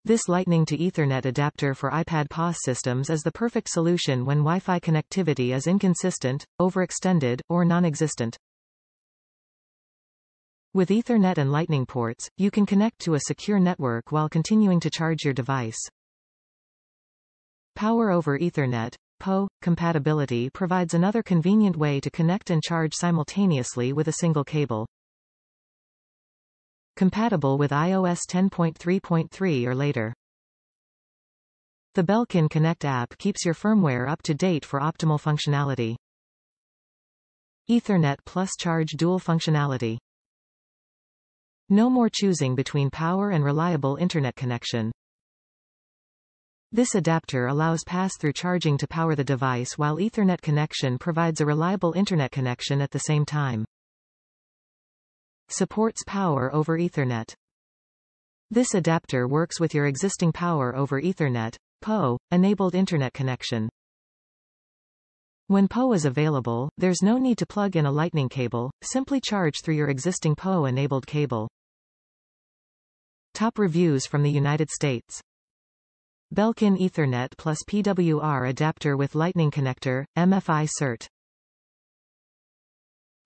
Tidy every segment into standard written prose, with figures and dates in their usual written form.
This Lightning to Ethernet adapter for iPad POS systems is the perfect solution when Wi-Fi connectivity is inconsistent, overextended, or non-existent. With Ethernet and Lightning ports, you can connect to a secure network while continuing to charge your device. Power over Ethernet (PoE) compatibility provides another convenient way to connect and charge simultaneously with a single cable. Compatible with iOS 10.3.3 or later. The Belkin Connect app keeps your firmware up to date for optimal functionality. Ethernet plus charge dual functionality. No more choosing between power and reliable internet connection. This adapter allows pass-through charging to power the device while Ethernet connection provides a reliable internet connection at the same time. Supports power over Ethernet. This adapter works with your existing power over Ethernet (PoE) enabled internet connection. When PoE is available, there's no need to plug in a Lightning cable, simply charge through your existing PoE enabled cable. Top reviews from the United States. Belkin Ethernet plus PWR adapter with Lightning connector, Mfi-Cert.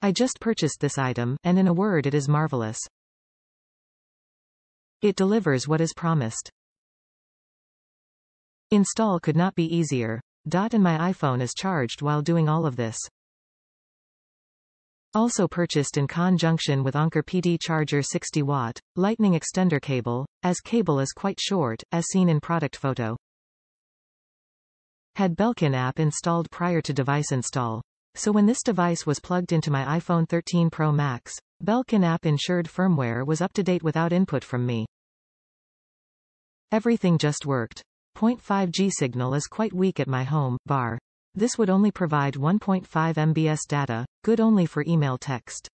I just purchased this item, and in a word it is marvelous. It delivers what is promised. Install could not be easier. And my iPhone is charged while doing all of this. Also purchased in conjunction with Anker PD charger 60 watt, Lightning extender cable, as cable is quite short, as seen in product photo. Had Belkin app installed prior to device install. So when this device was plugged into my iPhone 13 Pro Max, Belkin app ensured firmware was up to date without input from me. Everything just worked. 0.5G signal is quite weak at my home bar. This would only provide 1.5 MBs data, good only for email text.